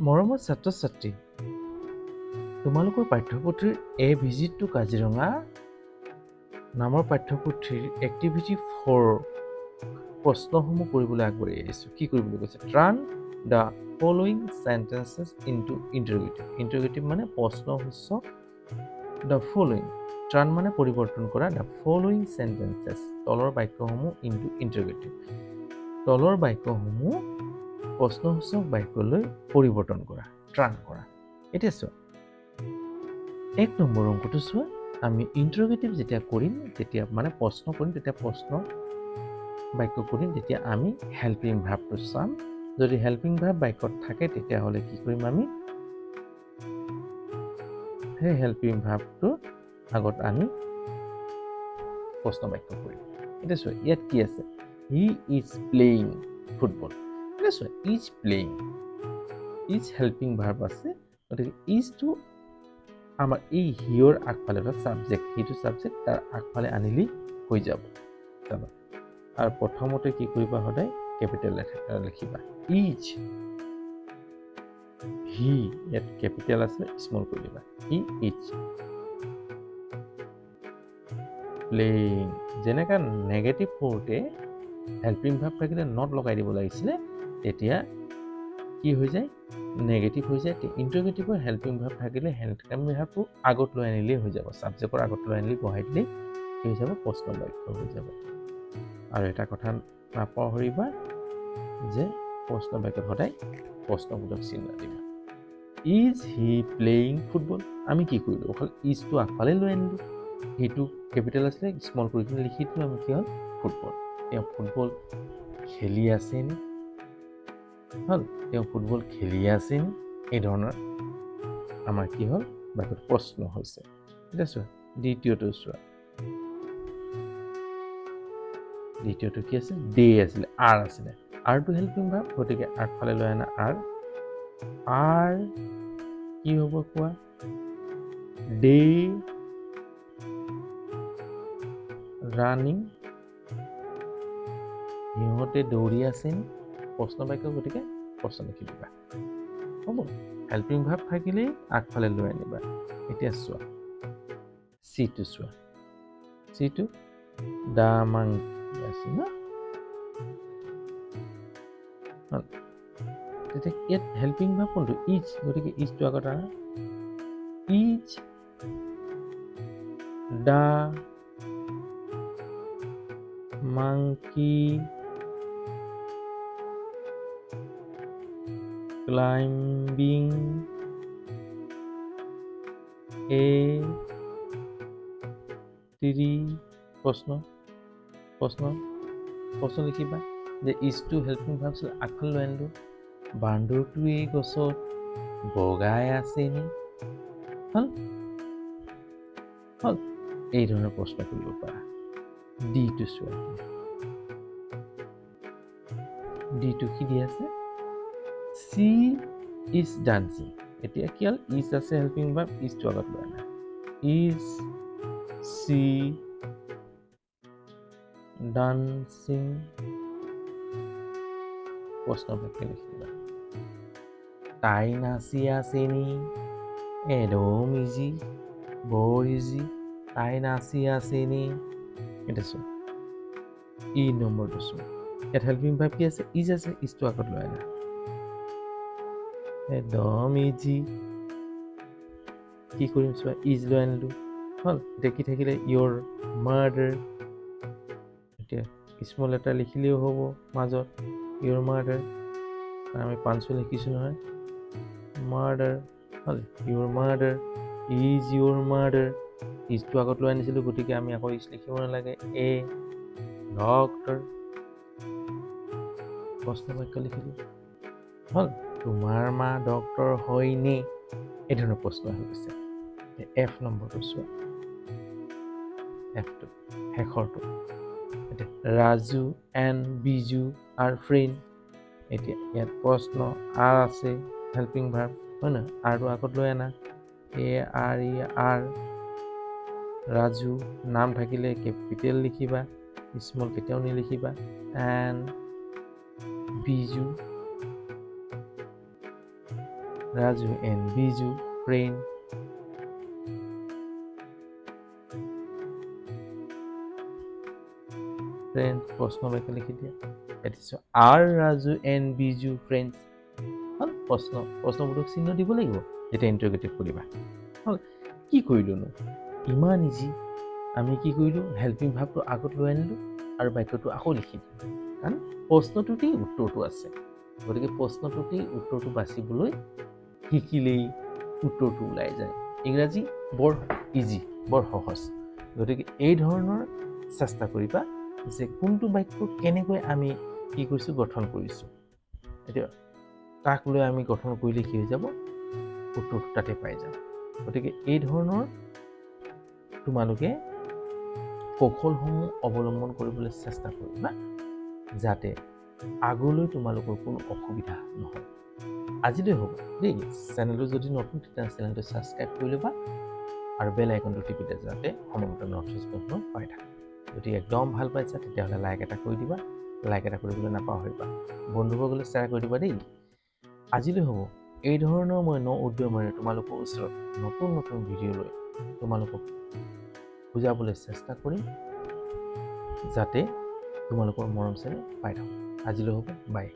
মৰমৰ ছাত্ৰ-ছাত্ৰী, তোমালোকৰ পাঠ্যপুথিৰ এ ভিজিট টু কাজিৰঙা নামৰ পাঠ্যপুথিৰ এক্টিভিটি 4 প্ৰশ্নসমূহ কৰিবলৈ আগবাঢ়ি আহিছোঁ। কি কৰিবলৈ কৈছে? Turn the following sentences into interrogative. Interrogative মানে প্ৰশ্নসূচক। দ্য ফলোয়িং, টাৰ্ণ মানে পৰিৱৰ্তন কৰা। দ্য ফলোয়িং চেণ্টেন্সেছ, তলৰ বাক্যসমূহ ইনটু ইণ্টাৰগেটিভ। তলৰ বাক্যসমূহ প্ৰশ্নসূচক বাক্যলৈ পৰিৱৰ্তন কৰা, টাৰ্ণ কৰা। এতিয়া চোৱা, 1 নম্বৰ অংকটো চোৱা। আমি ইণ্টাৰগেটিভ যেতিয়া কৰিম, তেতিয়া মানে প্ৰশ্ন কৰিম, তেতিয়া প্ৰশ্ন বাক্য কৰিম, তেতিয়া আমি হেল্পিং ভাৰ্বটো চাম। যদি হেল্পিং ভাৰ্ব বাক্যত থাকে, তেতিয়াহ'লে কি কৰিম? আমি সেই হেল্পিং ভাৰ্বটো আগত আমি প্ৰশ্ন বাক্য কৰিম। এতিয়া চোৱা, ইয়াত কি আছে? He is playing football. এতিয়া চোৱা, is playing, is helping verb আছে, গতিকে ইজটো আমাৰ এই হিয়ৰ আগফালে এটা ছাবজেক্ট, সেইটো ছাবজেক্ট তাৰ আগফালে আনিলেই হৈ যাব। চাবা, আৰু প্ৰথমতে কি কৰিবা? সদায় কেপিটেল লিখিবা। ইজ, হি, ইয়াত কেপিটেল আছে, স্মল কৰি দিবা। He is playing. যেনেকৈ নেগেটিভ কৰোঁতে হেল্পিং ভাৰ্ব থাকিলে নট লগাই দিব লাগিছিলে, তেতিয়া কি হৈ যায়? নেগেটিভ হৈ যায়। ইণ্টাৰগেটিভৰ হেল্পিং ভাৰ্ব থাকিলে হেল্পিং ভাৰ্বটো আগত লৈ আনিলেই হৈ যাব, ছাবজেক্টৰ আগত লৈ আনিলেই বহাই দিলেই কি হৈ যাব? প্ৰশ্ন বাক্য হৈ যাব। আৰু এটা কথা নাপাহৰিবা যে প্ৰশ্ন বাক্যত সদায় প্ৰশ্নবোধক চিহ্ন দিবা। Is he playing football? আমি কি কৰিলোঁ? অকল ইজটো আগফালে লৈ আনিলোঁ, সেইটো কেপিটেল আছিলে, স্মল কৰি কিনে লিখি দিলোঁ। আমি কি হ'ল? ফুটবল। তেওঁ ফুটবল খেলি আছেনি? হ'ল, তেওঁ ফুটবল খেলি আছেনি? এই ধৰণৰ আমাৰ কি হ'ল? বাক্যত প্ৰশ্ন হৈছে। এতিয়া চোৱা, দ্বিতীয়টো চোৱা। দ্বিতীয়টো কি আছে? ডে আছিলে, আৰ আছিলে। আৰটো হেল্পিং ভাৰ্ব, গতিকে আগফালে লৈ আনা আৰ। আৰ কি হ'ব কোৱা? ডে ৰানিং, সিহঁতে দৌৰি আছেনি? প্ৰশ্ন বাক্য, গতিকে প্ৰশ্ন লিখি দিবা। হ'ব, হেল্পিং ভাৰ্ব থাকিলেই আগফালে লৈ আনিবা। এতিয়া চোৱা, চিটো চোৱা। চিটো দা মাংকি আছে ন? তেতিয়া ইয়াত হেল্পিং ভাৰ্ব কোনটো? ইজ, গতিকে ইজটো আগত আনা। Is the monkey climbing a tree? প্ৰশ্ন লিখিবা যে ইজটো হেল্পিং ভাৰ্ব আছিলে, আগফালে লৈ আনিলোঁ। বান্দৰটো এই গছত বগাই আছেনি? হ'ল, এই ধৰণৰ প্ৰশ্ন কৰিব পাৰা। ডিটো চোৱা। ডিটো কি দি আছে? C is dancing. এতিয়া কি হ'ল? ইজ আছে হেল্পিং ভাৰ্ব, ইজটো আগত লৈ আনা। Is C dancing? প্ৰশ্ন বাক্য লিখিবা। তাই নাচি আছেনি? একদম ইজি, বৰ ইজি। তাই নাচি আছেনি? এতিয়া চোৱা, ই নম্বৰটো চোৱা। ইয়াত হেল্পিং ভাৰ্ব কি আছে? ইজ আছে, ইজটো আগত লৈ আনা। একদম ইজি। কি কৰিম চোৱা, ইজ লৈ আনিলোঁ। হ'ল, এতিয়া কি থাকিলে? ইয়ৰ মাৰ্ডাৰ। এতিয়া স্মল লেটাৰ লিখিলেও হ'ব মাজত, ইয়ৰ মাৰ্ডাৰ। আমি পাঞ্চো লিখিছোঁ নহয়, মাৰ্ডাৰ। হ'ল, ইয়ৰ মাৰ্ডাৰ, ইজ ইয়ৰ মাৰ্ডাৰ। ইজটো আগত লৈ আনিছিলোঁ, গতিকে আমি আকৌ ইজ লিখিব নালাগে। এ ডক্টৰ, প্ৰশ্ন বাক্য লিখিলোঁ। হ'ল, তোমাৰ মা ডক্টৰ হয়নে? এই ধৰণৰ প্ৰশ্ন হৈ গৈছে। এফ নম্বৰটো চোৱা। এফটো শেষৰটো। এতিয়া Raju and Biju R friend. এতিয়া ইয়াত প্ৰশ্ন, আৰ আছে হেল্পিং ভাৰ্ব, হয় নহয়? আৰটো আগত লৈ আনা। A R E R. Raju নাম থাকিলে কেপিটেল লিখিবা, স্মল কেতিয়াও নিলিখিবা। And Biju Raju and Biju, friend. Friends, প্ৰশ্ন বাক্য লিখি দিয়া। Are Raju and Biju friends? প্ৰশ্নবোধক চিহ্ন দিব লাগিব যেতিয়া ইণ্টাৰগেটিভ কৰিবা। কি কৰিলোনো? ইমান ইজি। আমি কি কৰিলোঁ? হেল্পিং ভাৱটো আগত লৈ আনিলোঁ আৰু বাক্যটো আকৌ লিখি দিলোঁ। কাৰণ প্ৰশ্নটোতেই উত্তৰটো আছে। গতিকে প্ৰশ্নটোতেই উত্তৰটো বাচিবলৈ শিকিলেই উত্তৰটো ওলাই যায়। ইংৰাজী বৰ ইজি, বৰ সহজ। গতিকে এই ধৰণৰ চেষ্টা কৰিবা যে কোনটো বাক্য কেনেকৈ আমি কি কৰিছোঁ, গঠন কৰিছোঁ। এতিয়া তাক লৈ আমি গঠন কৰিলে কি হৈ যাব? উত্তৰটো তাতে পাই যাম। গতিকে এই ধৰণৰ তোমালোকে কৌশলসমূহ অৱলম্বন কৰিবলৈ চেষ্টা কৰিবা যাতে আগলৈ তোমালোকৰ কোনো অসুবিধা নহয়। আজিলৈ হ'ব দেই। চেনেলটো যদি নতুন তেতিয়া চেনেলটো ছাবস্ক্ৰাইব কৰি ল'বা আৰু বেল আইকনটো টিপিলে যাতে সময়মতে নটিফিকেশ্যন পাই থাকা। যদি একদম ভাল পাইছা তেতিয়াহ'লে লাইক এটা কৰি দিবা। লাইক এটা কৰিবলৈ নাপাহৰিবা। বন্ধুবৰ্গলৈ শ্বেয়াৰ কৰি দিবা দেই। আজিলৈ হ'ব। এই ধৰণৰ মই উদ্যমেৰে তোমালোকৰ ওচৰত নতুন নতুন ভিডিঅ' লৈ তোমালোকক বুজাবলৈ চেষ্টা কৰিম যাতে তোমালোকৰ মৰম চেনেহ পাই থাকোঁ। আজিলৈ হ'ব। বাই।